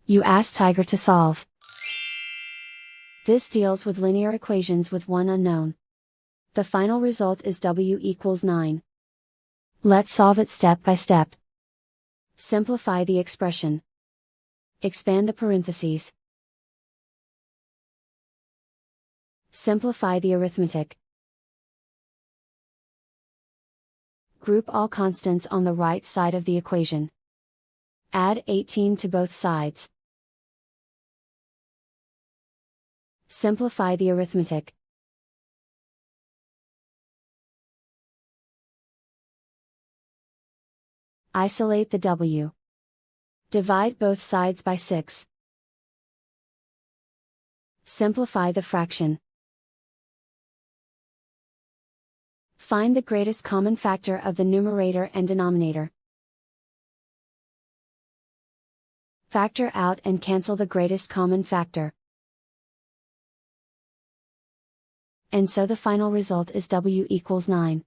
You ask Tiger to solve. This deals with linear equations with one unknown. The final result is w equals 9. Let's solve it step by step. Simplify the expression. Expand the parentheses. Simplify the arithmetic. Group all constants on the right side of the equation. Add 18 to both sides. Simplify the arithmetic. Isolate the w. Divide both sides by 6. Simplify the fraction. Find the greatest common factor of the numerator and denominator. Factor out and cancel the greatest common factor. And so the final result is w equals 9.